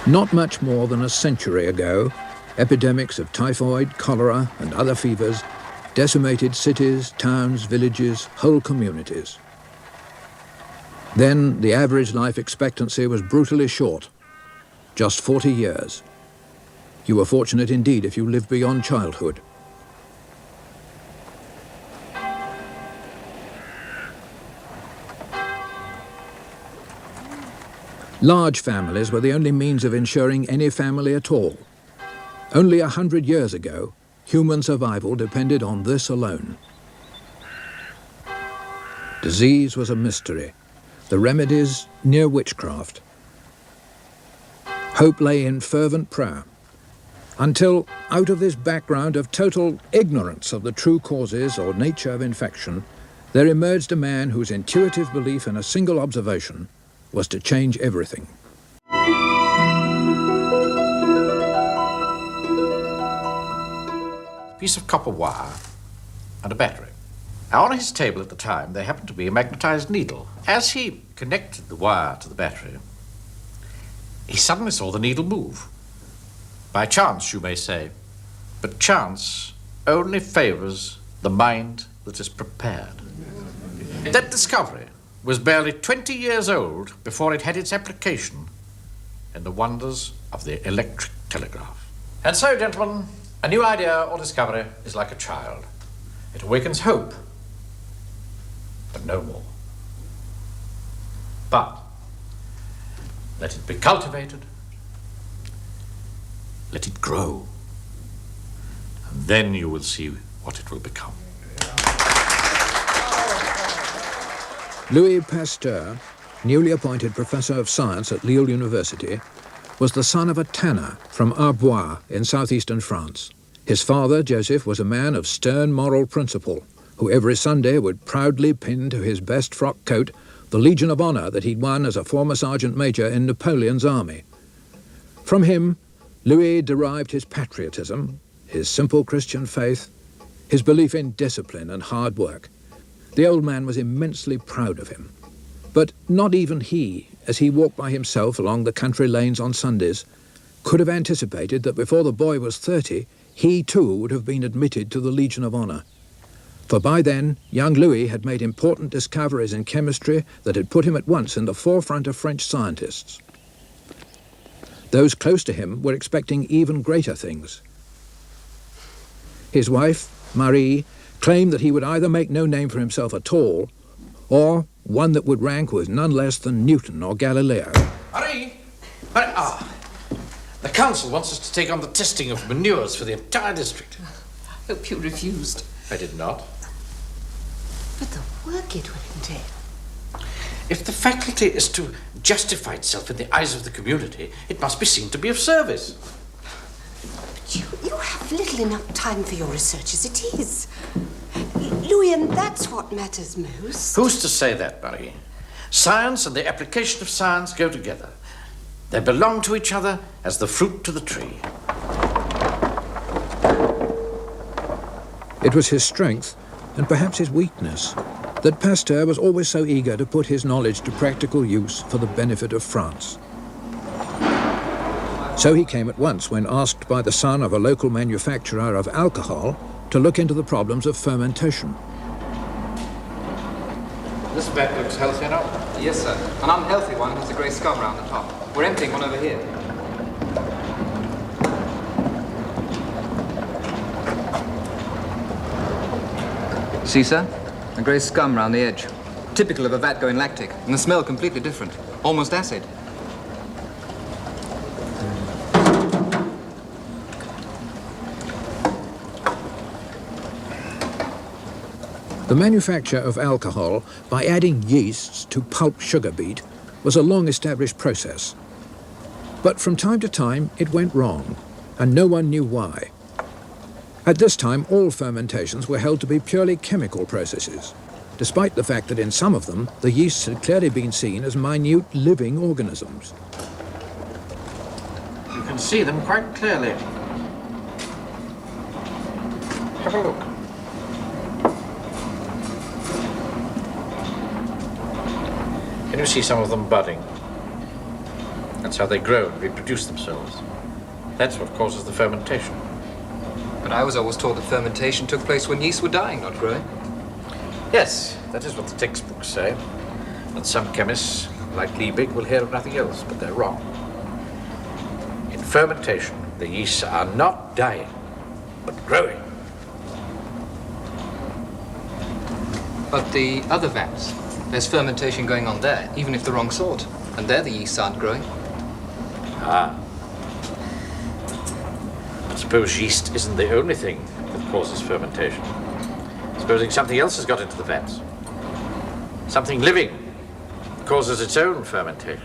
Not much more than a century ago, epidemics of typhoid, cholera, and other fevers decimated cities, towns, villages, whole communities. Then the average life expectancy was brutally short, just 40 years. You were fortunate indeed if you lived beyond childhood. Large families were the only means of ensuring any family at all. Only 100 years ago, human survival depended on this alone. Disease was a mystery, the remedies near witchcraft. Hope lay in fervent prayer, until out of this background of total ignorance of the true causes or nature of infection, there emerged a man whose intuitive belief in a single observation was to change everything. A piece of copper wire and a battery. Now, on his table at the time, there happened to be a magnetized needle. As he connected the wire to the battery, he suddenly saw the needle move. By chance, you may say, but chance only favors the mind that is prepared. That discovery was barely 20 years old before it had its application in the wonders of the electric telegraph. And so, gentlemen, a new idea or discovery is like a child. It awakens hope, but no more. But let it be cultivated, let it grow, and then you will see what it will become. Louis Pasteur, newly appointed professor of science at Lille University, was the son of a tanner from Arbois in southeastern France. His father, Joseph, was a man of stern moral principle, who every Sunday would proudly pin to his best frock coat the Legion of Honor that he'd won as a former sergeant major in Napoleon's army. From him, Louis derived his patriotism, his simple Christian faith, his belief in discipline and hard work. The old man was immensely proud of him. But not even he, as he walked by himself along the country lanes on Sundays, could have anticipated that before the boy was 30, he too would have been admitted to the Legion of Honor. For by then, young Louis had made important discoveries in chemistry that had put him at once in the forefront of French scientists. Those close to him were expecting even greater things. His wife, Marie, claimed that he would either make no name for himself at all, or one that would rank with none less than Newton or Galileo. Marie! The council wants us to take on the testing of manures for the entire district. Hope you refused. I did not. But the work it would entail. If the faculty is to justify itself in the eyes of the community, it must be seen to be of service. You have little enough time for your research as it is. Louis, and that's what matters most. Who's to say that, Marie? Science and the application of science go together. They belong to each other as the fruit to the tree. It was his strength, and perhaps his weakness, that Pasteur was always so eager to put his knowledge to practical use for the benefit of France. So he came at once when asked by the son of a local manufacturer of alcohol to look into the problems of fermentation. This vat looks healthy enough. Yes, sir. An unhealthy one has a grey scum round the top. We're emptying one over here. See, sir? A grey scum round the edge. Typical of a vat going lactic, and the smell completely different. Almost acid. The manufacture of alcohol by adding yeasts to pulp sugar beet was a long-established process. But from time to time it went wrong, and no one knew why. At this time, all fermentations were held to be purely chemical processes, despite the fact that in some of them the yeasts had clearly been seen as minute living organisms. You can see them quite clearly. Have a look. Can you see some of them budding? That's how they grow and reproduce themselves. That's what causes the fermentation. But I was always taught that fermentation took place when yeast were dying, not growing. Yes, that is what the textbooks say. And some chemists, like Liebig, will hear of nothing else, but they're wrong. In fermentation, the yeasts are not dying, but growing. But the other vats, there's fermentation going on there, even if the wrong sort. And there the yeasts aren't growing. Ah. But suppose yeast isn't the only thing that causes fermentation. Supposing something else has got into the vats. Something living causes its own fermentation.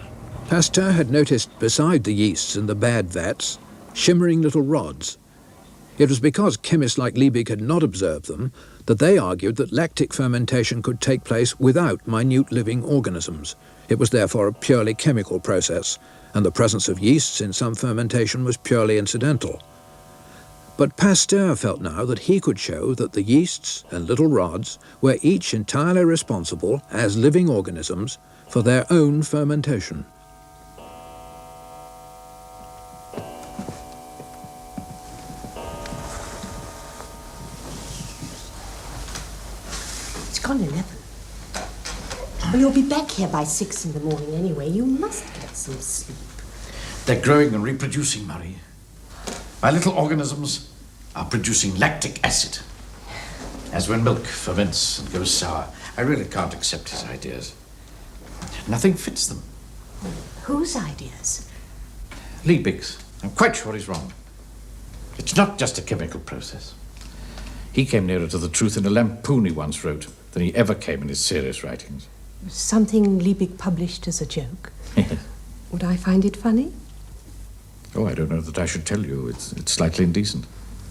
Pasteur had noticed beside the yeasts in the bad vats shimmering little rods. It was because chemists like Liebig had not observed them that they argued that lactic fermentation could take place without minute living organisms. It was therefore a purely chemical process, and the presence of yeasts in some fermentation was purely incidental. But Pasteur felt now that he could show that the yeasts and little rods were each entirely responsible, as living organisms, for their own fermentation. It's gone 11. Well, you'll be back here by 6 in the morning anyway. You must get some sleep. They're growing and reproducing, Marie. My little organisms are producing lactic acid. As when milk ferments and goes sour. I really can't accept his ideas. Nothing fits them. Whose ideas? Liebig's. I'm quite sure he's wrong. It's not just a chemical process. He came nearer to the truth in a lampoon he once wrote than he ever came in his serious writings. Something Liebig published as a joke? Yes. Would I find it funny? Oh, I don't know that I should tell you. It's slightly indecent.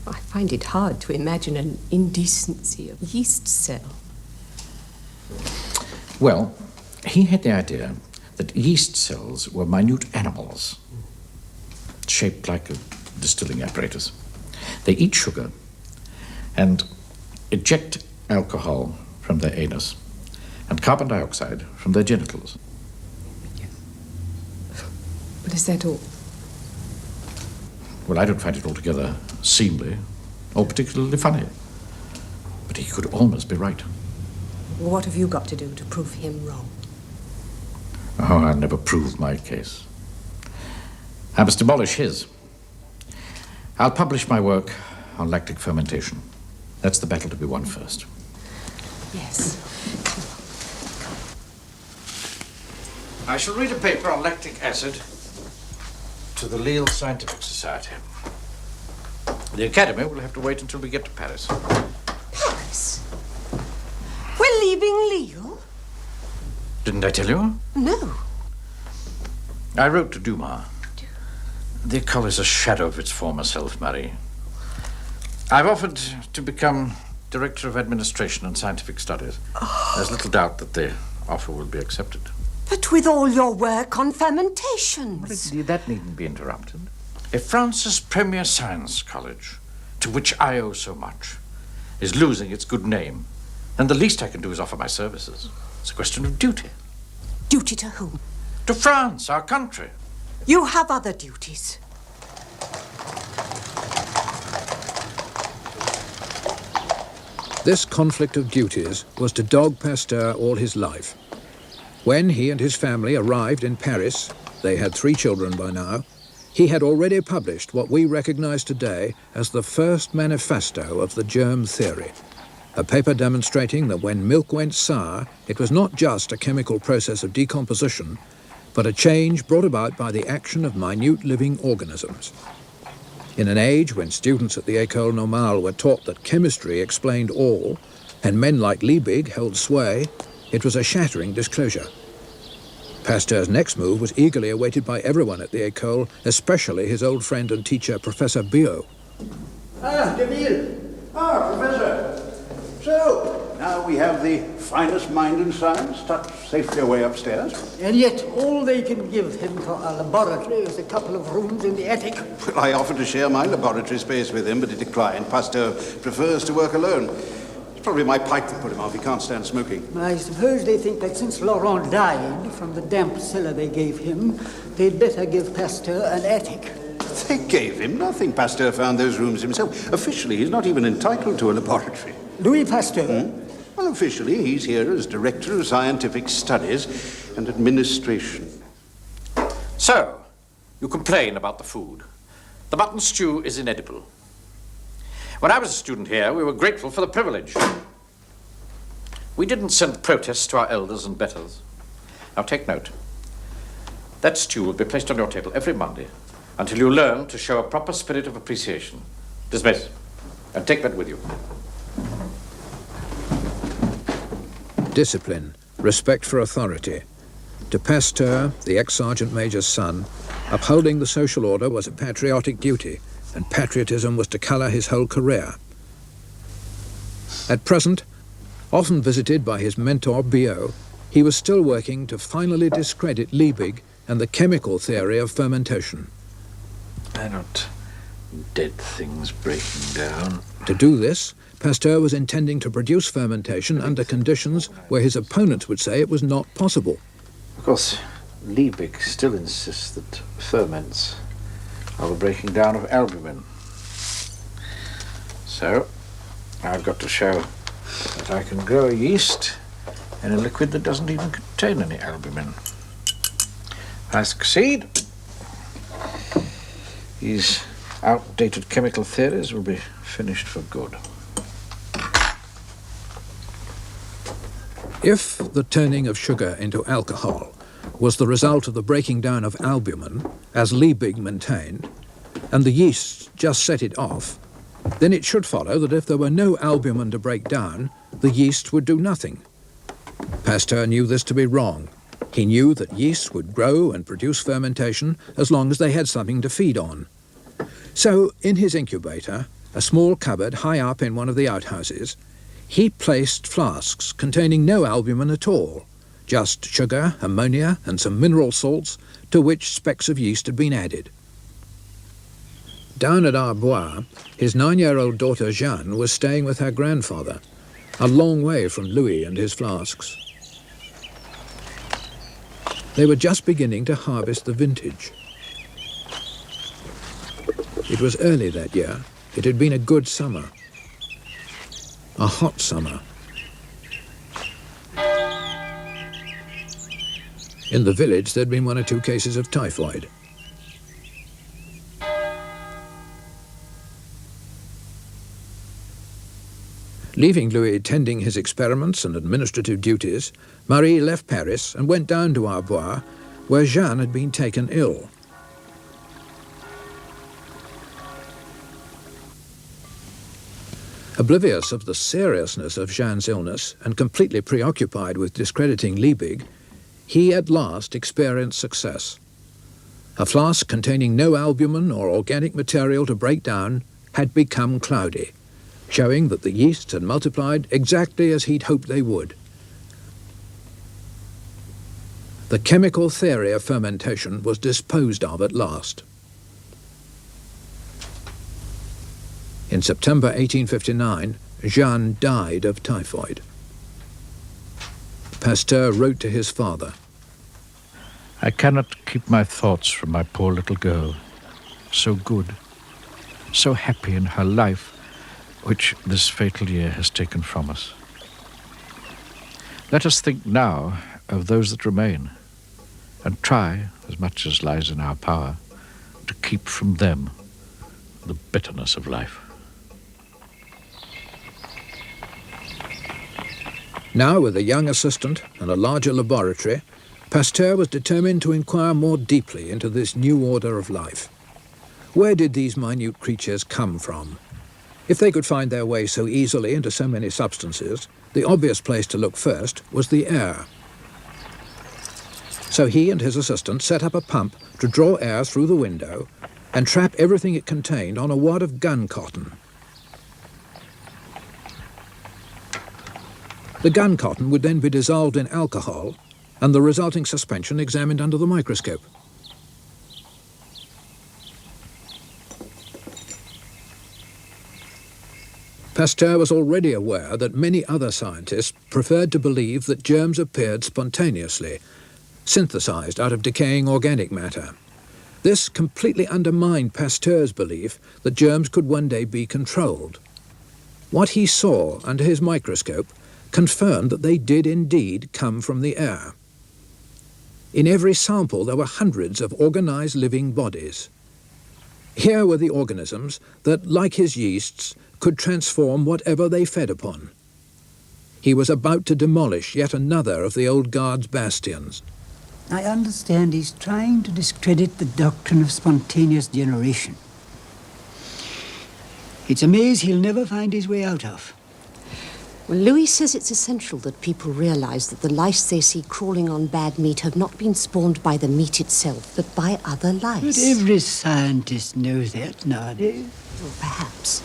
I find it hard to imagine an indecency of yeast cell. Well, he had the idea that yeast cells were minute animals, shaped like a distilling apparatus. They eat sugar and eject alcohol from their anus and carbon dioxide from their genitals. But is that all? Well, I don't find it altogether seemly or particularly funny. But he could almost be right. What have you got to do to prove him wrong? Oh, I'll never prove my case. I must demolish his. I'll publish my work on lactic fermentation. That's the battle to be won first. Yes. I shall read a paper on lactic acid to the Lille Scientific Society. The Academy will have to wait until we get to Paris. Paris? We're leaving Lille? Didn't I tell you? No. I wrote to Dumas. The École is a shadow of its former self, Marie. I've offered to become Director of Administration and Scientific Studies. There's little doubt that the offer will be accepted. But with all your work on fermentations. Well, that needn't be interrupted. If France's premier science college, to which I owe so much, is losing its good name, then the least I can do is offer my services. It's a question of duty. Duty to whom? To France, our country. You have other duties. This conflict of duties was to dog Pasteur all his life. When he and his family arrived in Paris, they had 3 children by now, he had already published what we recognize today as the first manifesto of the germ theory, a paper demonstrating that when milk went sour, it was not just a chemical process of decomposition, but a change brought about by the action of minute living organisms. In an age when students at the École Normale were taught that chemistry explained all, and men like Liebig held sway, it was a shattering disclosure. Pasteur's next move was eagerly awaited by everyone at the École, especially his old friend and teacher, Professor Biot. Ah, Deville. Ah, Professor. So, now we have the finest mind in science tucked safely away upstairs. And yet all they can give him for a laboratory is a couple of rooms in the attic. Well, I offered to share my laboratory space with him, but he declined. Pasteur prefers to work alone. It's probably my pipe that put him off. He can't stand smoking. I suppose they think that since Laurent died from the damp cellar they gave him, they'd better give Pasteur an attic. They gave him nothing. Pasteur found those rooms himself. Officially, he's not even entitled to a laboratory. Louis Pasteur? Well, officially, he's here as Director of Scientific Studies and Administration. So, you complain about the food. The mutton stew is inedible. When I was a student here, we were grateful for the privilege. We didn't send protests to our elders and betters. Now take note. That stew will be placed on your table every Monday until you learn to show a proper spirit of appreciation. Dismiss. And take that with you. Discipline, respect for authority. To Pasteur, the ex-sergeant major's son, upholding the social order was a patriotic duty, and patriotism was to colour his whole career. At present, often visited by his mentor Biot, he was still working to finally discredit Liebig and the chemical theory of fermentation. They're not dead things breaking down. To do this, Pasteur was intending to produce fermentation under conditions where his opponents would say it was not possible. Of course, Liebig still insists that ferments are the breaking down of albumin. So, I've got to show that I can grow a yeast in a liquid that doesn't even contain any albumin. If I succeed, these outdated chemical theories will be finished for good. If the turning of sugar into alcohol was the result of the breaking down of albumin, as Liebig maintained, and the yeast just set it off, then it should follow that if there were no albumin to break down, the yeast would do nothing. Pasteur knew this to be wrong. He knew that yeasts would grow and produce fermentation as long as they had something to feed on. So, in his incubator, a small cupboard high up in one of the outhouses, he placed flasks containing no albumin at all, just sugar, ammonia, and some mineral salts to which specks of yeast had been added. Down at Arbois, his 9-year-old daughter Jeanne was staying with her grandfather, a long way from Louis and his flasks. They were just beginning to harvest the vintage. It was early that year. It had been a good summer. A hot summer. In the village, there'd been 1 or 2 cases of typhoid. Leaving Louis tending his experiments and administrative duties, Marie left Paris and went down to Arbois, where Jeanne had been taken ill. Oblivious of the seriousness of Jeanne's illness and completely preoccupied with discrediting Liebig, he at last experienced success. A flask containing no albumin or organic material to break down had become cloudy, showing that the yeasts had multiplied exactly as he'd hoped they would. The chemical theory of fermentation was disposed of at last. In September 1859, Jeanne died of typhoid. Pasteur wrote to his father, I cannot keep my thoughts from my poor little girl, so good, so happy in her life, which this fatal year has taken from us. Let us think now of those that remain, and try, as much as lies in our power, to keep from them the bitterness of life. Now, with a young assistant and a larger laboratory, Pasteur was determined to inquire more deeply into this new order of life. Where did these minute creatures come from? If they could find their way so easily into so many substances, the obvious place to look first was the air. So he and his assistant set up a pump to draw air through the window and trap everything it contained on a wad of gun cotton. The gun cotton would then be dissolved in alcohol and the resulting suspension examined under the microscope. Pasteur was already aware that many other scientists preferred to believe that germs appeared spontaneously, synthesized out of decaying organic matter. This completely undermined Pasteur's belief that germs could one day be controlled. What he saw under his microscope confirmed that they did indeed come from the air. In every sample there were hundreds of organized living bodies. Here were the organisms that, like his yeasts, could transform whatever they fed upon. He was about to demolish yet another of the old guard's bastions. I understand he's trying to discredit the doctrine of spontaneous generation. It's a maze he'll never find his way out of. Well, Louis says it's essential that people realize that the lice they see crawling on bad meat have not been spawned by the meat itself, but by other lice. But every scientist knows that nowadays. Well, perhaps.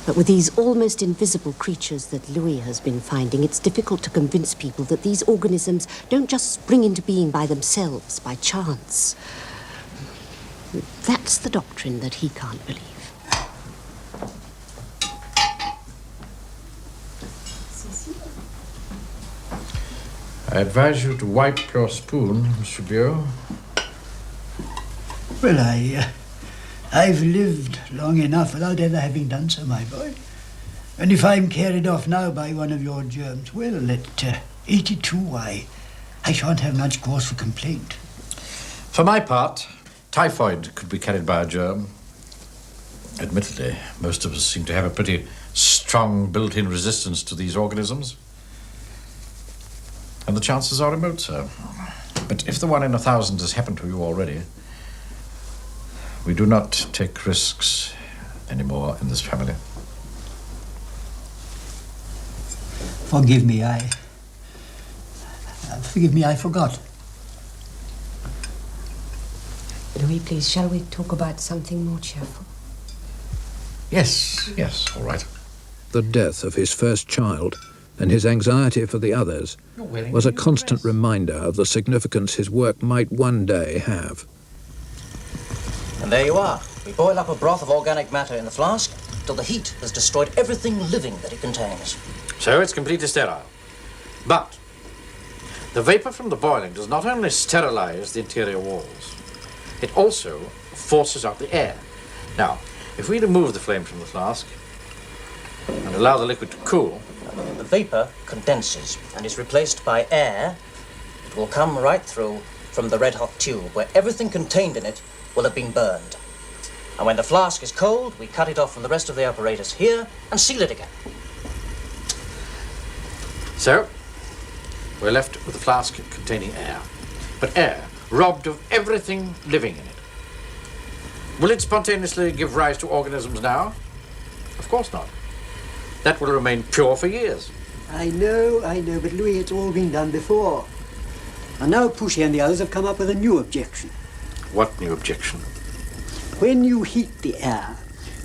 But with these almost invisible creatures that Louis has been finding, it's difficult to convince people that these organisms don't just spring into being by themselves, by chance. That's the doctrine that he can't believe. I advise you to wipe your spoon, Monsieur Biot. Well, I've lived long enough without ever having done so, my boy. And if I'm carried off now by one of your germs, well, at 82, I shan't have much cause for complaint. For my part, typhoid could be carried by a germ. Admittedly, most of us seem to have a pretty strong built-in resistance to these organisms. And the chances are remote, sir. But if the 1 in 1,000 has happened to you already, we do not take risks anymore in this family. Forgive me, I forgot. Louis, please, shall we talk about something more cheerful? Yes, all right. The death of his first child and his anxiety for the others was a constant reminder of the significance his work might one day have. And there you are. We boil up a broth of organic matter in the flask till the heat has destroyed everything living that it contains. So it's completely sterile. But the vapor from the boiling does not only sterilize the interior walls, it also forces out the air. Now, if we remove the flame from the flask and allow the liquid to cool, the vapor condenses and is replaced by air. It will come right through from the red-hot tube where everything contained in it will have been burned. And when the flask is cold, we cut it off from the rest of the apparatus here and seal it again. So, we're left with a flask containing air, but air robbed of everything living in it. Will it spontaneously give rise to organisms now? Of course not. That will remain pure for years. I know, but Louis, it's all been done before. And now Pouchet and the others have come up with a new objection. What new objection? When you heat the air,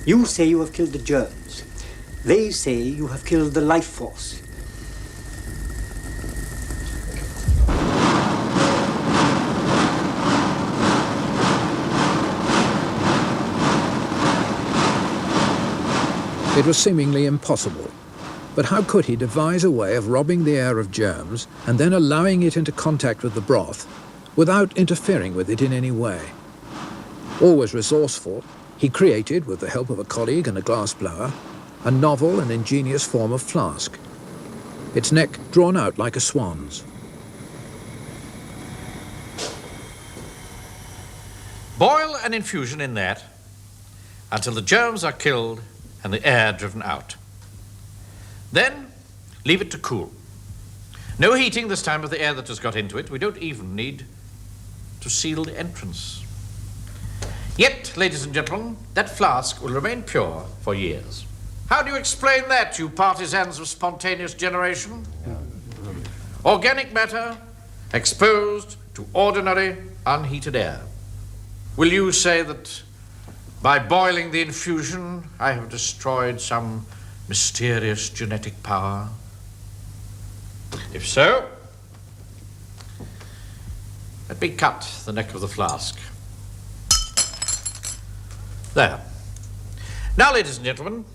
you say you have killed the germs. They say you have killed the life force. It was seemingly impossible. But how could he devise a way of robbing the air of germs and then allowing it into contact with the broth without interfering with it in any way? Always resourceful, he created, with the help of a colleague and a glassblower, a novel and ingenious form of flask, its neck drawn out like a swan's. Boil an infusion in that until the germs are killed and the air driven out. Then leave it to cool. No heating this time of the air that has got into it. We don't even need to seal the entrance. Yet, ladies and gentlemen, that flask will remain pure for years. How do you explain that, you partisans of spontaneous generation? Organic matter exposed to ordinary unheated air. Will you say that by boiling the infusion, I have destroyed some mysterious genetic power? If so, let me cut the neck of the flask. There. Now, ladies and gentlemen,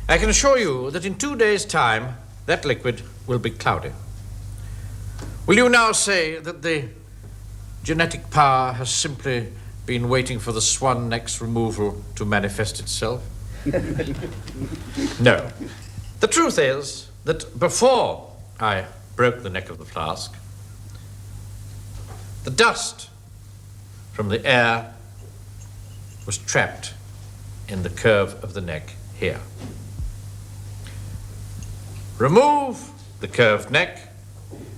I can assure you that in 2 days' time, that liquid will be cloudy. Will you now say that the genetic power has simply been waiting for the swan neck's removal to manifest itself? No. The truth is that before I broke the neck of the flask, the dust from the air was trapped in the curve of the neck here. Remove the curved neck,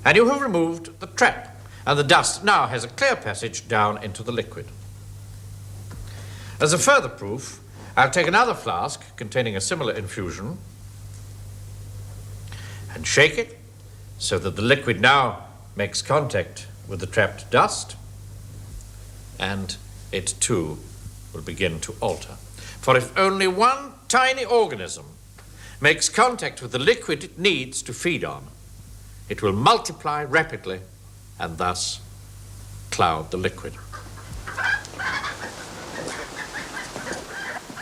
and you have removed the trap, and the dust now has a clear passage down into the liquid. As a further proof, I'll take another flask containing a similar infusion and shake it so that the liquid now makes contact with the trapped dust, and it too will begin to alter. For if only one tiny organism makes contact with the liquid it needs to feed on, it will multiply rapidly and thus cloud the liquid.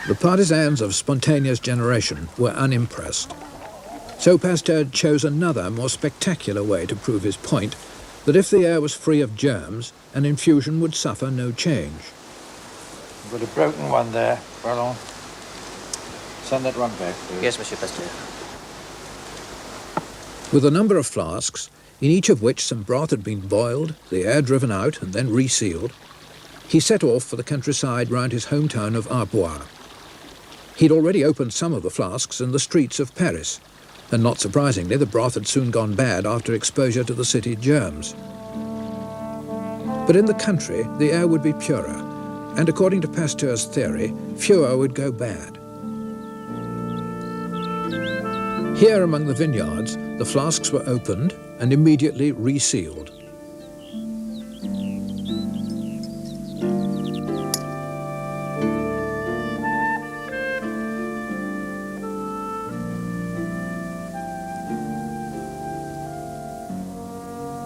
The partisans of spontaneous generation were unimpressed. So Pasteur chose another, more spectacular way to prove his point, that if the air was free of germs, an infusion would suffer no change. I've got a broken one there. Well, send that one back, please. Yes, Monsieur Pasteur. With a number of flasks, in each of which some broth had been boiled, the air driven out and then resealed, he set off for the countryside round his hometown of Arbois. He'd already opened some of the flasks in the streets of Paris, and not surprisingly, the broth had soon gone bad after exposure to the city germs. But in the country, the air would be purer, and according to Pasteur's theory, fewer would go bad. Here among the vineyards, the flasks were opened and immediately resealed.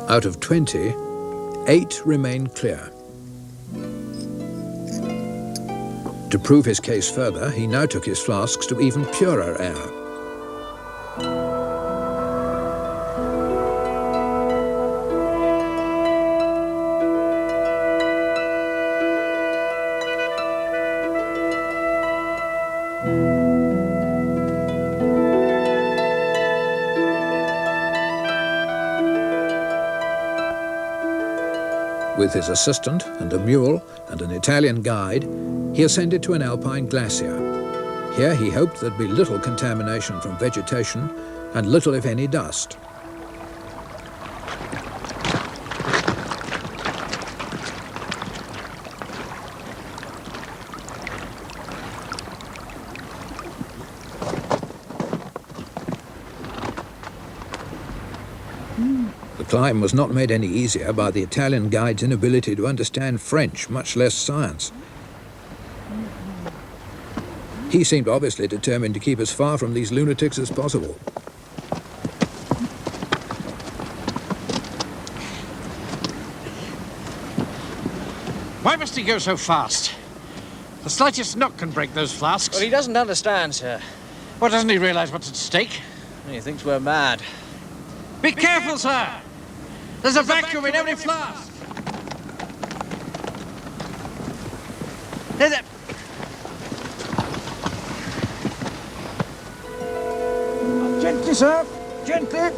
Out of 20, 8 remained clear. To prove his case further, he now took his flasks to even purer air. With his assistant and a mule and an Italian guide, he ascended to an alpine glacier. Here he hoped there'd be little contamination from vegetation and little, if any, dust. The climb was not made any easier by the Italian guide's inability to understand French, much less science. He seemed obviously determined to keep as far from these lunatics as possible. Why must he go so fast? The slightest knock can break those flasks. Well, he doesn't understand, sir. What, doesn't he realize what's at stake? He thinks we're mad. Be careful, sir! There's a vacuum in every flask! There. Gently, sir! Gently!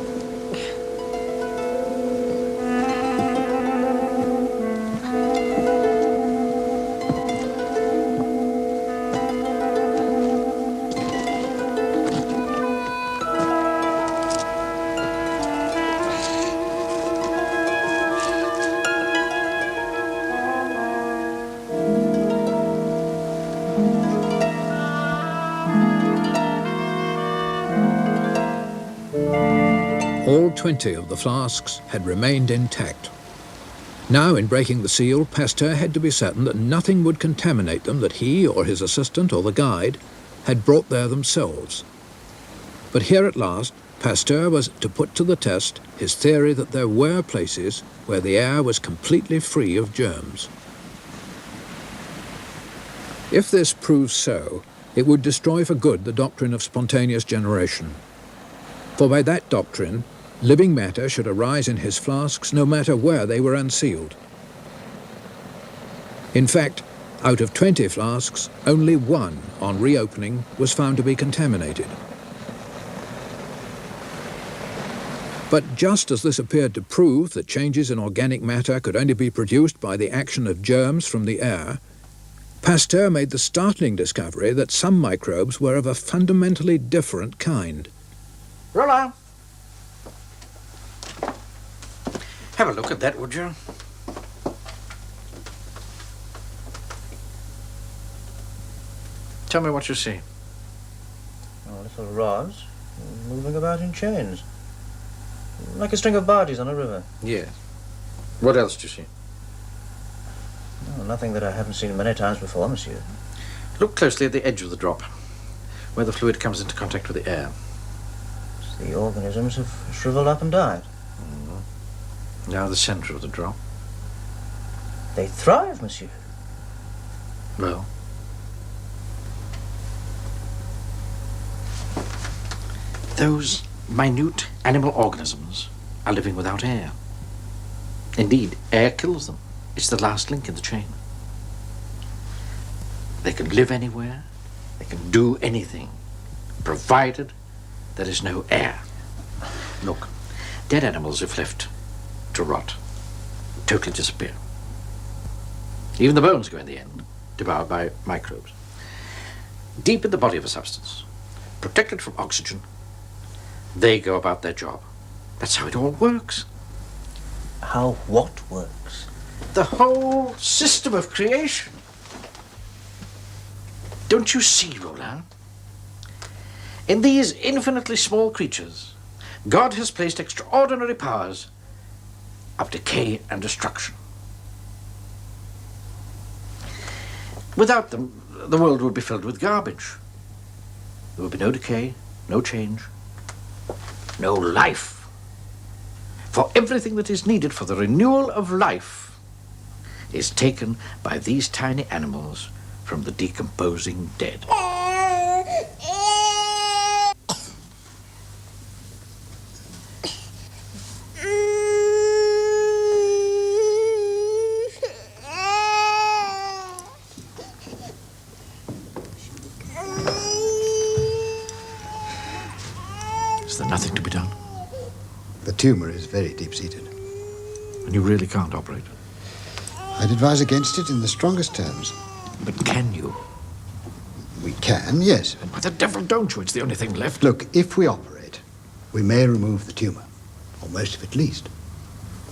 All 20 of the flasks had remained intact. Now, in breaking the seal, Pasteur had to be certain that nothing would contaminate them that he or his assistant or the guide had brought there themselves. But here at last, Pasteur was to put to the test his theory that there were places where the air was completely free of germs. If this proves so, it would destroy for good the doctrine of spontaneous generation. For by that doctrine, living matter should arise in his flasks no matter where they were unsealed. In fact, out of 20 flasks, only one, on reopening, was found to be contaminated. But just as this appeared to prove that changes in organic matter could only be produced by the action of germs from the air, Pasteur made the startling discovery that some microbes were of a fundamentally different kind. Roland, have a look at that, would you? Tell me what you see. Little rods moving about in chains. Like a string of barges on a river. Yes. What else do you see? Oh, nothing that I haven't seen many times before, monsieur. Look closely at the edge of the drop, where the fluid comes into contact with the air. The organisms have shriveled up and died. Now the center of the drop. They thrive, monsieur. Well? Those minute animal organisms are living without air. Indeed, air kills them. It's the last link in the chain. They can live anywhere, they can do anything, provided there is no air. Look, dead animals, if left to rot, totally disappear. Even the bones go in the end, devoured by microbes. Deep in the body of a substance, protected from oxygen, they go about their job. That's how it all works. How what works? The whole system of creation. Don't you see, Roland? In these infinitely small creatures, God has placed extraordinary powers of decay and destruction. Without them, the world would be filled with garbage. There would be no decay, no change, no life. For everything that is needed for the renewal of life is taken by these tiny animals from the decomposing dead. Is there nothing to be done? The tumour is very deep-seated. And you really can't operate? I'd advise against it in the strongest terms. But can you? We can, yes. Why the devil don't you? It's the only thing left. Look, if we operate, we may remove the tumour, or most of it at least.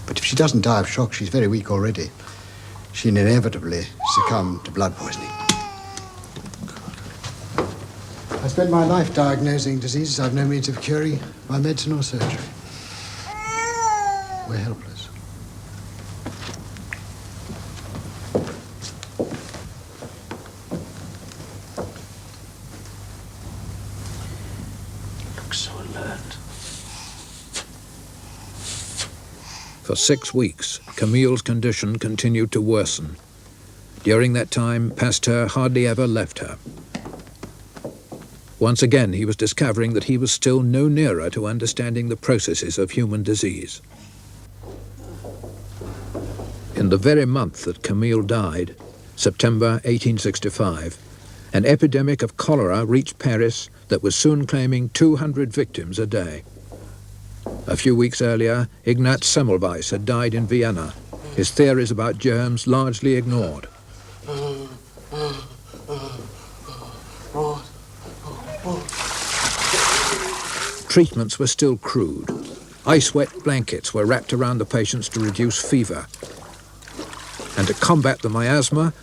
But if she doesn't die of shock, she's very weak already. She'll inevitably succumb to blood poisoning. I spent my life diagnosing diseases I've no means of curing by medicine or surgery. We're helpless. For 6 weeks, Camille's condition continued to worsen. During that time, Pasteur hardly ever left her. Once again, he was discovering that he was still no nearer to understanding the processes of human disease. In the very month that Camille died, September 1865, an epidemic of cholera reached Paris that was soon claiming 200 victims a day. A few weeks earlier, Ignaz Semmelweis had died in Vienna, his theories about germs largely ignored. Treatments were still crude. Ice-wet blankets were wrapped around the patients to reduce fever. And to combat the miasma,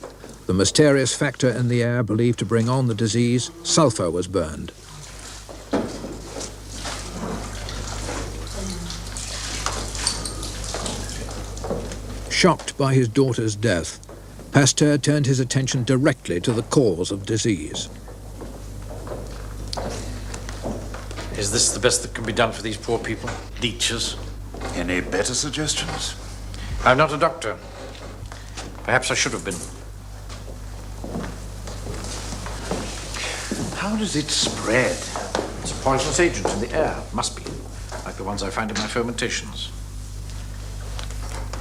the mysterious factor in the air believed to bring on the disease, sulfur was burned. Shocked by his daughter's death, Pasteur turned his attention directly to the cause of disease. Is this the best that can be done for these poor people? Leeches? Any better suggestions? I'm not a doctor. Perhaps I should have been. How does it spread? It's a poisonous agent in the air. Must be. Like the ones I find in my fermentations.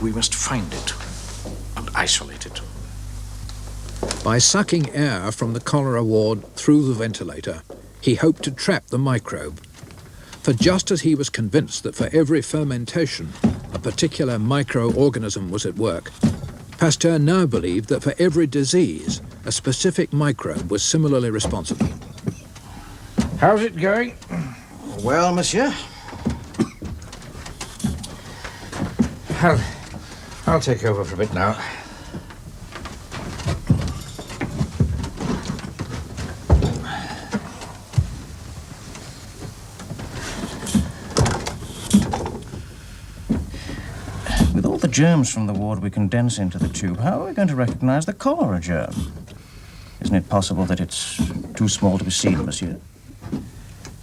We must find it and isolate it. By sucking air from the cholera ward through the ventilator, he hoped to trap the microbe. For just as he was convinced that for every fermentation, a particular microorganism was at work, Pasteur now believed that for every disease, a specific microbe was similarly responsible. How's it going? Well, monsieur. I'll take over for a bit now. With all the germs from the ward we condense into the tube, how are we going to recognize the cholera germ? Isn't it possible that it's too small to be seen, monsieur?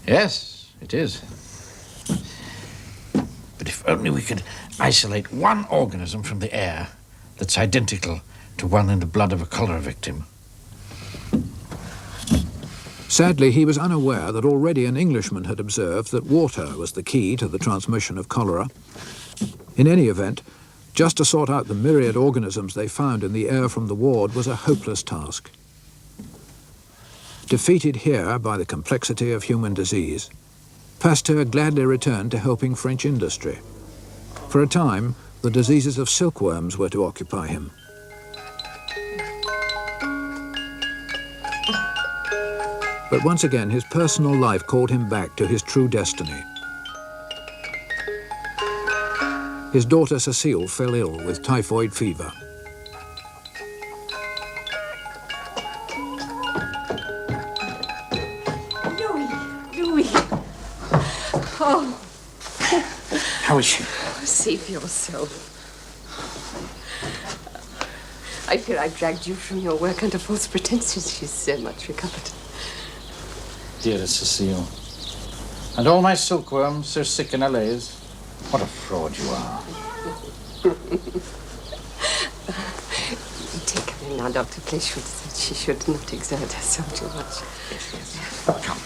Yes, it is. But if only we could isolate one organism from the air that's identical to one in the blood of a cholera victim. Sadly, he was unaware that already an Englishman had observed that water was the key to the transmission of cholera. In any event, just to sort out the myriad organisms they found in the air from the ward was a hopeless task. Defeated here by the complexity of human disease, Pasteur gladly returned to helping French industry. For a time, the diseases of silkworms were to occupy him. But once again, his personal life called him back to his true destiny. His daughter Cécile fell ill with typhoid fever. Louis. Oh. How is she? Save yourself. I fear I dragged you from your work under false pretenses. She's so much recovered. Dearest Cecile. And all my silkworms so sick in LA's. What a fraud you are. Take her in now, Dr. Pleshwood said she should not exert herself too much. Yes. Come.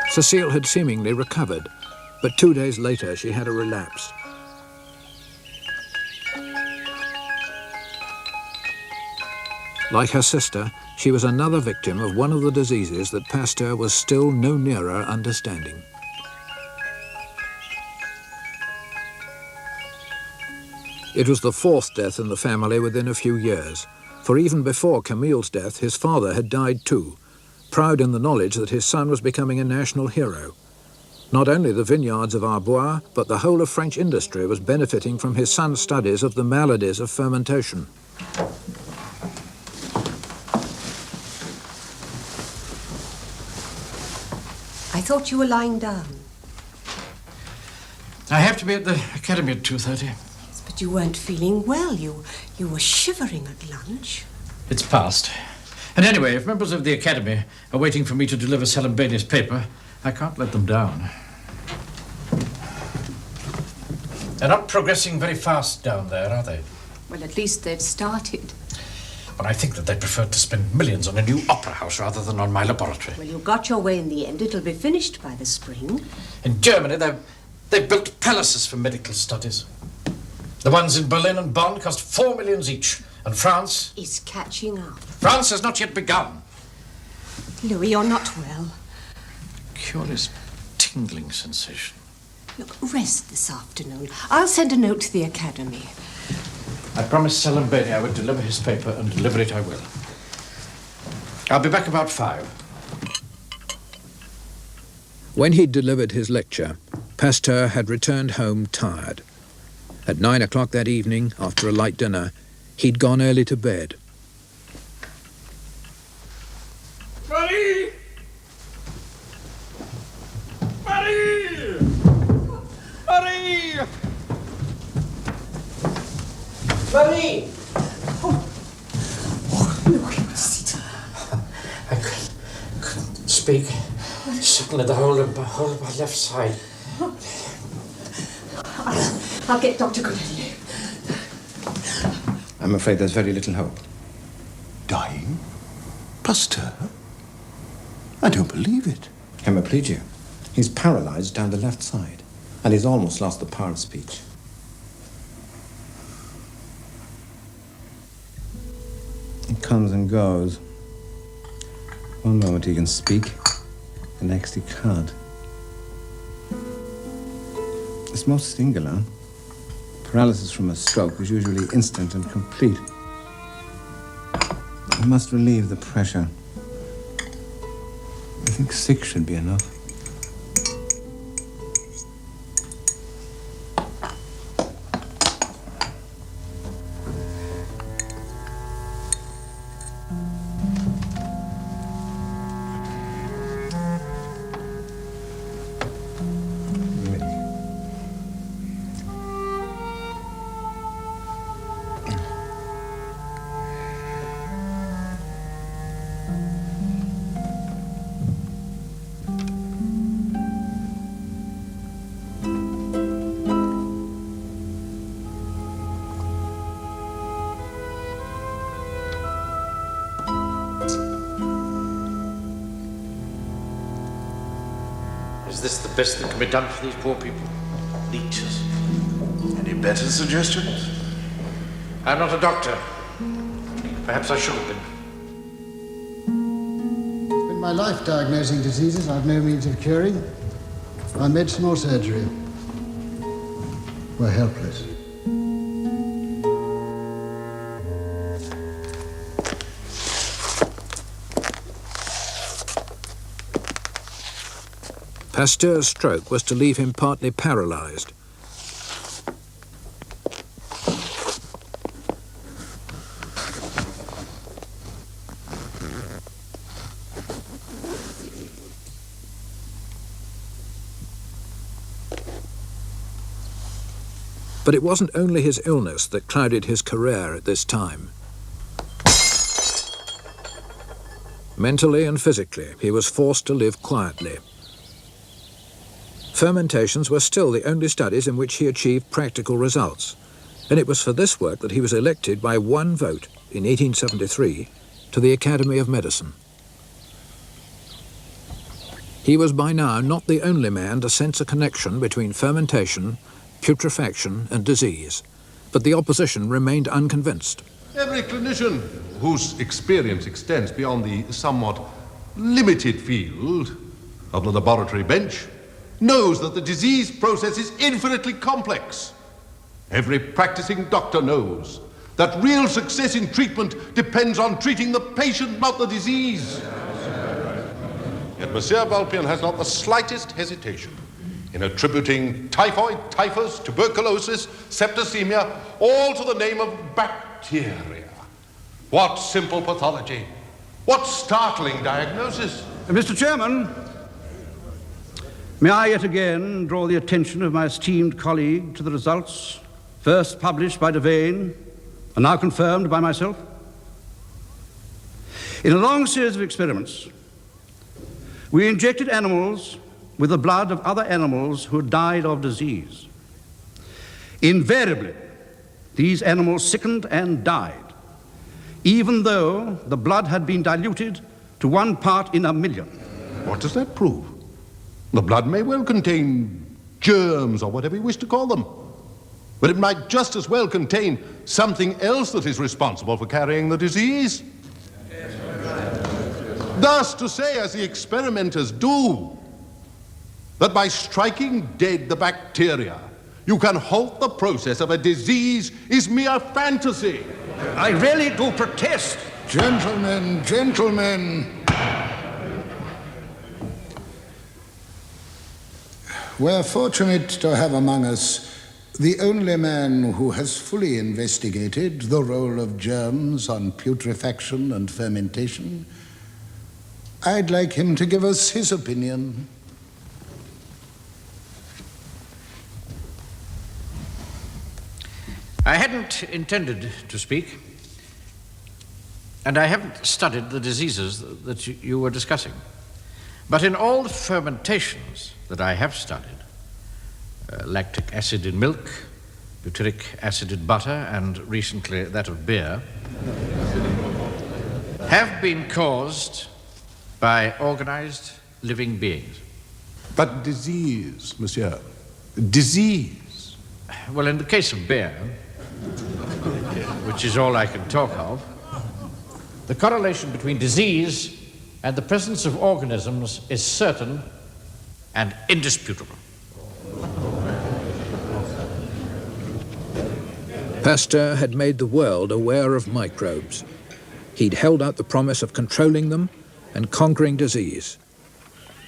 Cécile had seemingly recovered, but 2 days later she had a relapse. Like her sister, she was another victim of one of the diseases that Pasteur was still no nearer understanding. It was the fourth death in the family within a few years, for even before Camille's death, his father had died too, proud in the knowledge that his son was becoming a national hero. Not only the vineyards of Arbois, but the whole of French industry was benefiting from his son's studies of the maladies of fermentation. I thought you were lying down. I have to be at the academy at 2:30. But you weren't feeling well. You were shivering at lunch. It's past. And anyway, if members of the academy are waiting for me to deliver Salambani's paper, I can't let them down. They're not progressing very fast down there, are they? Well, at least they've started. But I think that they preferred to spend millions on a new opera house rather than on my laboratory. Well, you got your way in the end. It'll be finished by the spring. In Germany, they've built palaces for medical studies. The ones in Berlin and Bonn cost 4 millions each. And France is catching up. France has not yet begun. Louis, you're not well. Curious tingling sensation. Look, rest this afternoon. I'll send a note to the academy. I promised Salambani I would deliver his paper, and deliver it I will. I'll be back about 5. When he'd delivered his lecture, Pasteur had returned home tired. At 9 o'clock that evening, after a light dinner, he'd gone early to bed. Marie! Marie! Marie! Marie! Oh, look, sit. I speak. Suddenly the whole of my left side. I'll get Dr. Cornelius. I'm afraid there's very little hope. Dying? Pasteur? I don't believe it. Hemiplegia. He's paralyzed down the left side, and he's almost lost the power of speech. He comes and goes. One moment he can speak, the next he can't. It's most singular. Paralysis from a stroke is usually instant and complete. We must relieve the pressure. I think 6 should be enough. Is this the best that can be done for these poor people? Leeches. Any better suggestions? I'm not a doctor. Perhaps I should have been. In my life diagnosing diseases I've no means of curing, by medicine or surgery. We're helpless. Pasteur's stroke was to leave him partly paralyzed. But it wasn't only his illness that clouded his career at this time. Mentally and physically, he was forced to live quietly. Fermentations were still the only studies in which he achieved practical results, and it was for this work that he was elected by one vote in 1873 to the Academy of Medicine. He was by now not the only man to sense a connection between fermentation, putrefaction and disease, but the opposition remained unconvinced. Every clinician whose experience extends beyond the somewhat limited field of the laboratory bench knows that the disease process is infinitely complex. Every practicing doctor knows that real success in treatment depends on treating the patient, not the disease. Yet Monsieur Vulpian has not the slightest hesitation in attributing typhoid, typhus, tuberculosis, septicemia, all to the name of bacteria. What simple pathology! What startling diagnosis! Mr. Chairman, may I yet again draw the attention of my esteemed colleague to the results first published by Devane and now confirmed by myself? In a long series of experiments, we injected animals with the blood of other animals who died of disease. Invariably, these animals sickened and died, even though the blood had been diluted to 1 part in a million. What does that prove? The blood may well contain germs or whatever you wish to call them, but it might just as well contain something else that is responsible for carrying the disease. Thus to say, as the experimenters do, that by striking dead the bacteria, you can halt the process of a disease is mere fantasy. I really do protest. Gentlemen, gentlemen. We're fortunate to have among us the only man who has fully investigated the role of germs on putrefaction and fermentation. I'd like him to give us his opinion. I hadn't intended to speak, and I haven't studied the diseases that you were discussing. But in all the fermentations that I have studied, lactic acid in milk, butyric acid in butter, and recently that of beer, have been caused by organized living beings. But disease, monsieur. Disease. Well, in the case of beer, which is all I can talk of, the correlation between disease and the presence of organisms is certain and indisputable. Pasteur had made the world aware of microbes. He'd held out the promise of controlling them and conquering disease.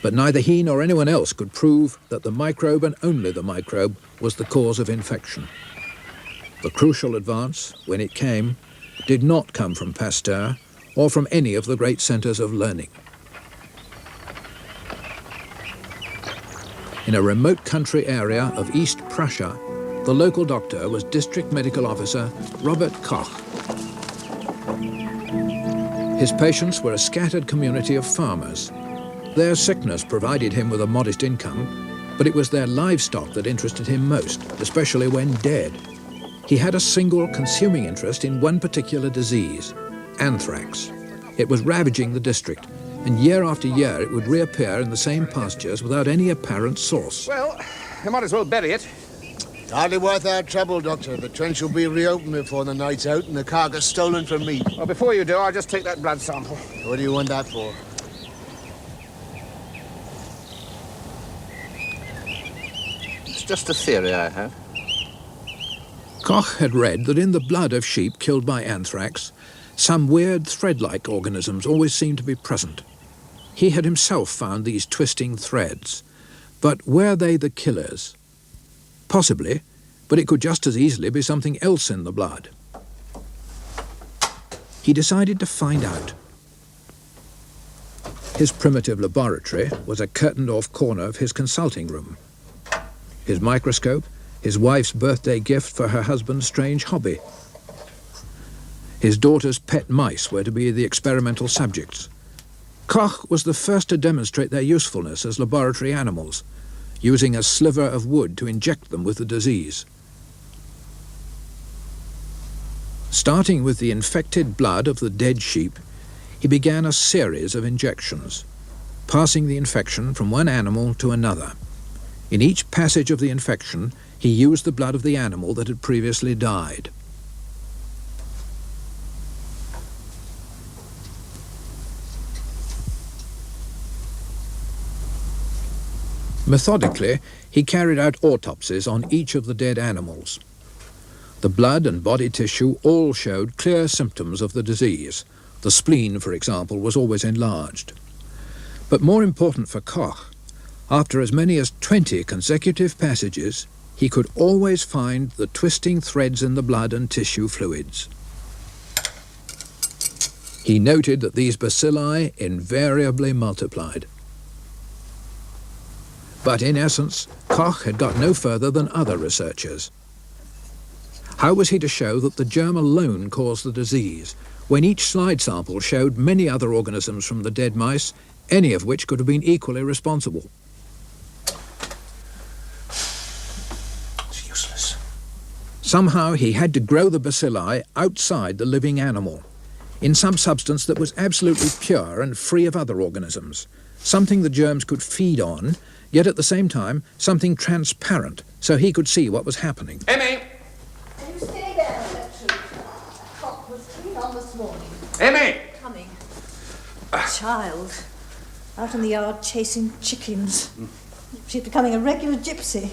But neither he nor anyone else could prove that the microbe, and only the microbe, was the cause of infection. The crucial advance, when it came, did not come from Pasteur or from any of the great centers of learning. In a remote country area of East Prussia, the local doctor was District Medical Officer Robert Koch. His patients were a scattered community of farmers. Their sickness provided him with a modest income, but it was their livestock that interested him most, especially when dead. He had a single consuming interest in one particular disease, anthrax. It was ravaging the district, and year after year it would reappear in the same pastures without any apparent source. Well, you might as well bury it. Hardly worth our trouble, Doctor. The trench will be reopened before the night's out and the carcass stolen from me. Well, before you do, I'll just take that blood sample. What do you want that for? It's just a theory I have. Koch had read that in the blood of sheep killed by anthrax, some weird thread-like organisms always seemed to be present. He had himself found these twisting threads. But were they the killers? Possibly, but it could just as easily be something else in the blood. He decided to find out. His primitive laboratory was a curtained-off corner of his consulting room. His microscope, his wife's birthday gift for her husband's strange hobby. His daughter's pet mice were to be the experimental subjects. Koch was the first to demonstrate their usefulness as laboratory animals, using a sliver of wood to inject them with the disease. Starting with the infected blood of the dead sheep, he began a series of injections, passing the infection from one animal to another. In each passage of the infection, he used the blood of the animal that had previously died. Methodically, he carried out autopsies on each of the dead animals. The blood and body tissue all showed clear symptoms of the disease. The spleen, for example, was always enlarged. But more important for Koch, after as many as 20 consecutive passages, he could always find the twisting threads in the blood and tissue fluids. He noted that these bacilli invariably multiplied. But in essence, Koch had got no further than other researchers. How was he to show that the germ alone caused the disease, when each slide sample showed many other organisms from the dead mice, any of which could have been equally responsible? It's useless. Somehow he had to grow the bacilli outside the living animal, in some substance that was absolutely pure and free of other organisms, something the germs could feed on, yet at the same time something transparent, so he could see what was happening. Emmy! Can you stay there, Gertrude? Cock was clean on this morning. Emmy! Coming. Child. Out in the yard chasing chickens. She's becoming a regular gypsy.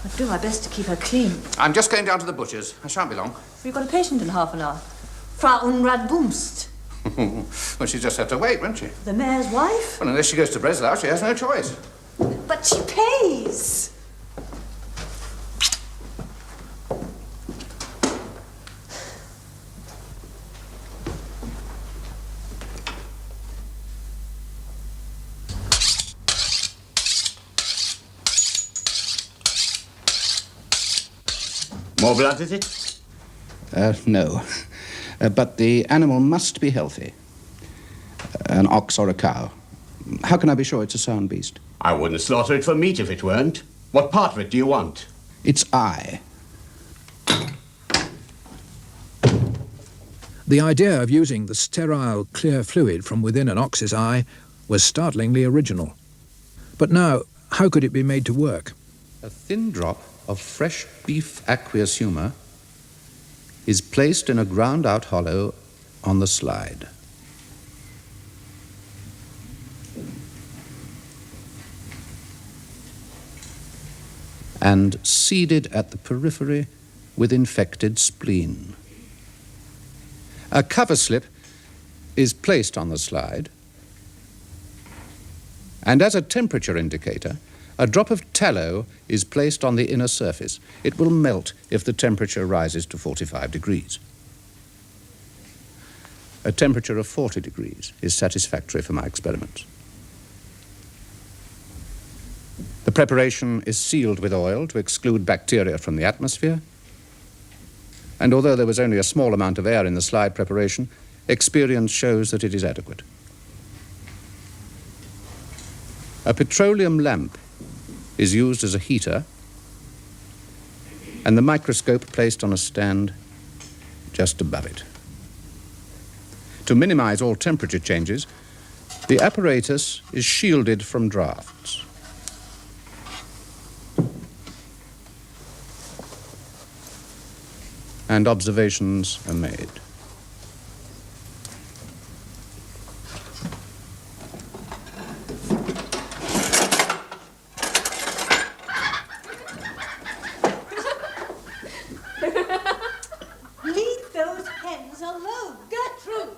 I do my best to keep her clean. I'm just going down to the butcher's. I shan't be long. We've got a patient in half an hour. Frau Unradbumst. Well, she'll just have to wait, won't she? The mayor's wife? Well, unless she goes to Breslau, she has no choice. But she pays. More blood, is it? No. But the animal must be healthy. an ox or a cow. How can I be sure it's a sound beast? I wouldn't slaughter it for meat if it weren't. What part of it do you want? Its eye. The idea of using the sterile, clear fluid from within an ox's eye was startlingly original. But now, how could it be made to work? A thin drop of fresh beef aqueous humour is placed in a ground-out hollow on the slide. And seeded at the periphery with infected spleen. A cover slip is placed on the slide, and as a temperature indicator, a drop of tallow is placed on the inner surface. It will melt if the temperature rises to 45 degrees. A temperature of 40 degrees is satisfactory for my experiments. The preparation is sealed with oil to exclude bacteria from the atmosphere, and although there was only a small amount of air in the slide preparation, experience shows that it is adequate. A petroleum lamp is used as a heater, and the microscope placed on a stand just above it. To minimize all temperature changes, the apparatus is shielded from drafts. And observations are made. Leave those hens alone, Gertrude!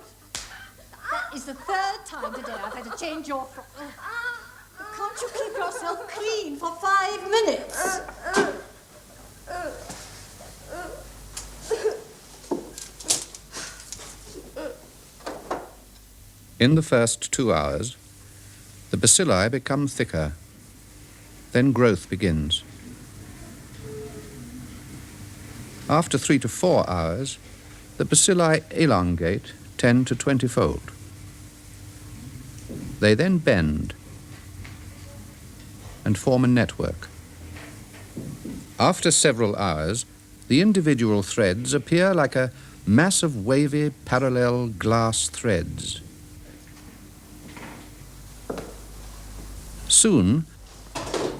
That is the third time today I've had to change your frock. Can't you keep yourself clean for 5 minutes? In the first 2 hours, the bacilli become thicker. Then growth begins. After 3 to 4 hours, the bacilli elongate 10 to 20-fold. They then bend and form a network. After several hours, the individual threads appear like a mass of wavy, parallel glass threads. Soon,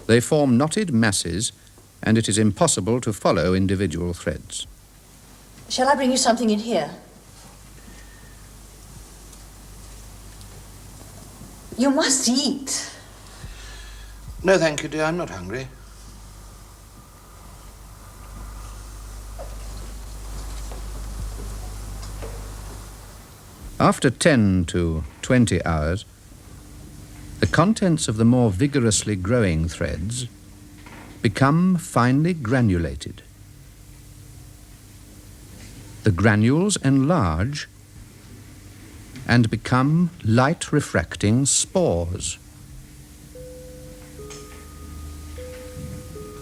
they form knotted masses, and it is impossible to follow individual threads. Shall I bring you something in here? You must eat. No, thank you, dear. I'm not hungry. After 10 to 20 hours, the contents of the more vigorously growing threads become finely granulated. The granules enlarge and become light-refracting spores.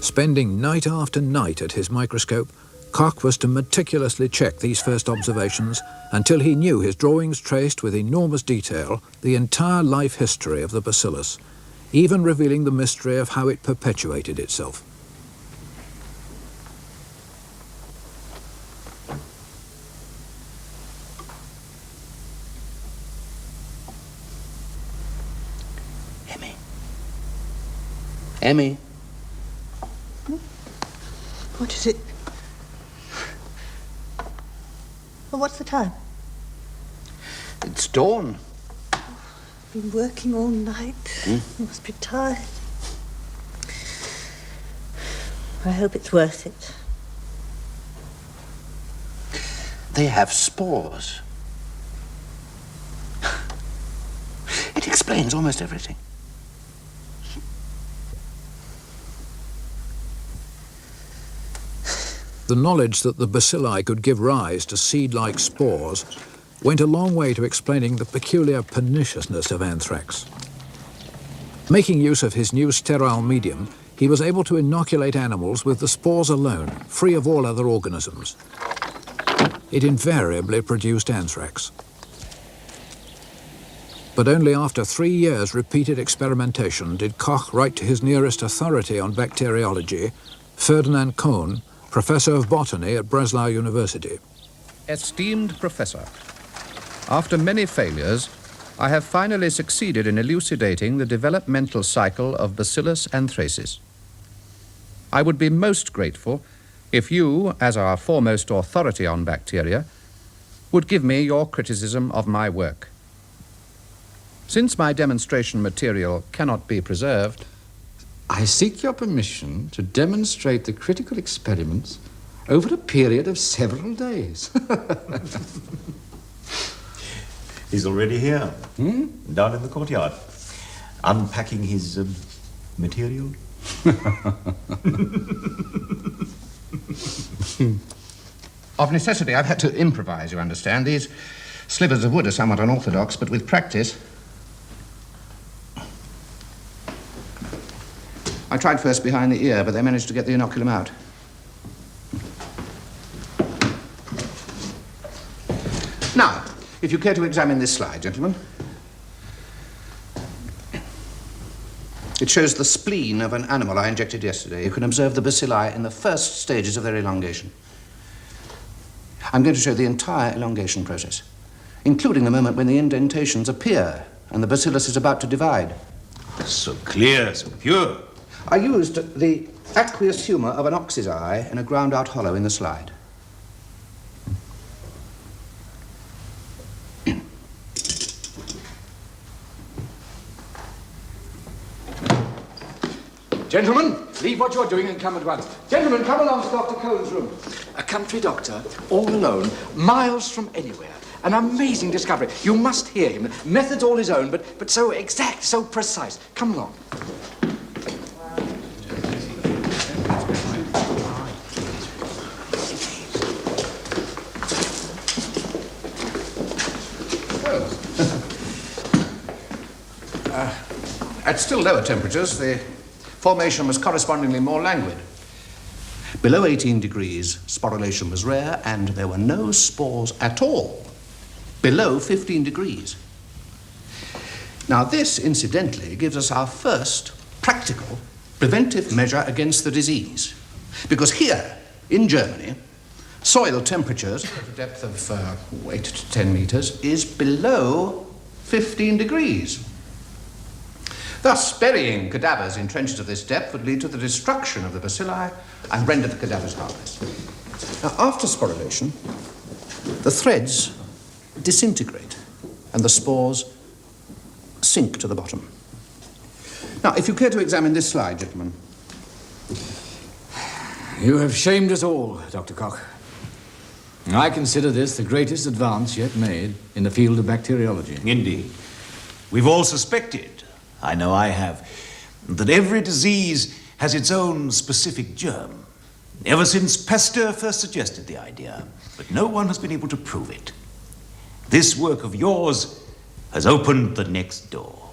Spending night after night at his microscope, Koch was to meticulously check these first observations until he knew his drawings traced with enormous detail the entire life history of the bacillus, even revealing the mystery of how it perpetuated itself. Emmy. What is it? Well, what's the time? It's dawn. Been working all night. You must be tired. I hope it's worth it. They have spores. It explains almost everything. The knowledge that the bacilli could give rise to seed-like spores went a long way to explaining the peculiar perniciousness of anthrax. Making use of his new sterile medium, he was able to inoculate animals with the spores alone, free of all other organisms. It invariably produced anthrax. But only after 3 years' repeated experimentation did Koch write to his nearest authority on bacteriology, Ferdinand Kohn, professor of botany at Breslau University. Esteemed Professor, after many failures, I have finally succeeded in elucidating the developmental cycle of Bacillus anthracis. I would be most grateful if you, as our foremost authority on bacteria, would give me your criticism of my work. Since my demonstration material cannot be preserved, I seek your permission to demonstrate the critical experiments over a period of several days. He's already here, down in the courtyard, unpacking his material. Of necessity, I've had to improvise, you understand. These slivers of wood are somewhat unorthodox, but with practice... I tried first behind the ear, but they managed to get the inoculum out. Now, if you care to examine this slide, gentlemen. It shows the spleen of an animal I injected yesterday. You can observe the bacilli in the first stages of their elongation. I'm going to show the entire elongation process, including the moment when the indentations appear and the bacillus is about to divide. So clear, so pure. I used the aqueous humour of an ox's eye in a ground-out hollow in the slide. Gentlemen, leave what you're doing and come at once. Gentlemen, come along to Dr. Cole's room. A country doctor, all alone, miles from anywhere. An amazing discovery. You must hear him. Methods all his own, but so exact, so precise. Come along. At still lower temperatures, the formation was correspondingly more languid. Below 18 degrees, sporulation was rare, and there were no spores at all below 15 degrees. Now, this, incidentally, gives us our first practical preventive measure against the disease. Because here, in Germany, soil temperatures at a depth of 8 to 10 meters is below 15 degrees. Thus, burying cadavers in trenches of this depth would lead to the destruction of the bacilli and render the cadavers harmless. Now, after sporulation, the threads disintegrate and the spores sink to the bottom. Now, if you care to examine this slide, gentlemen. You have shamed us all, Dr. Koch. I consider this the greatest advance yet made in the field of bacteriology. Indeed. We've all suspected, I know I have, that every disease has its own specific germ. Ever since Pasteur first suggested the idea, but no one has been able to prove it. This work of yours has opened the next door.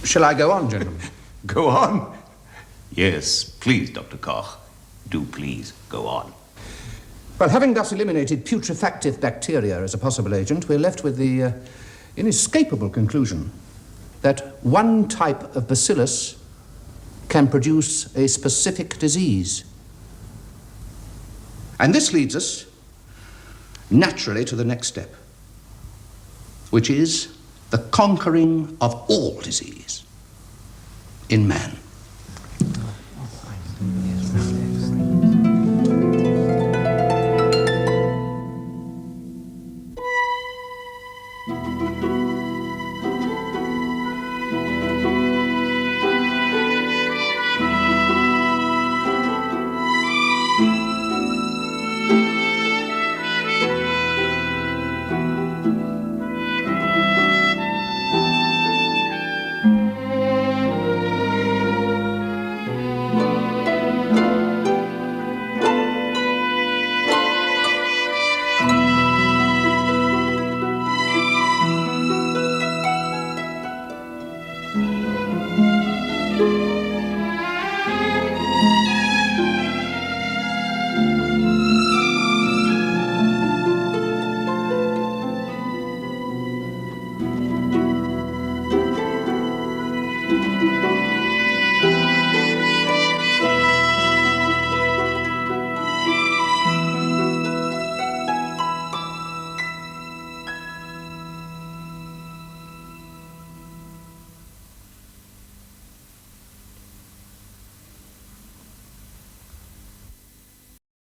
Shall I go on, gentlemen? Go on? Yes, please, Dr. Koch. Do please go on. Well, having thus eliminated putrefactive bacteria as a possible agent, we're left with the inescapable conclusion that one type of bacillus can produce a specific disease. And this leads us naturally to the next step, which is the conquering of all disease in man. London.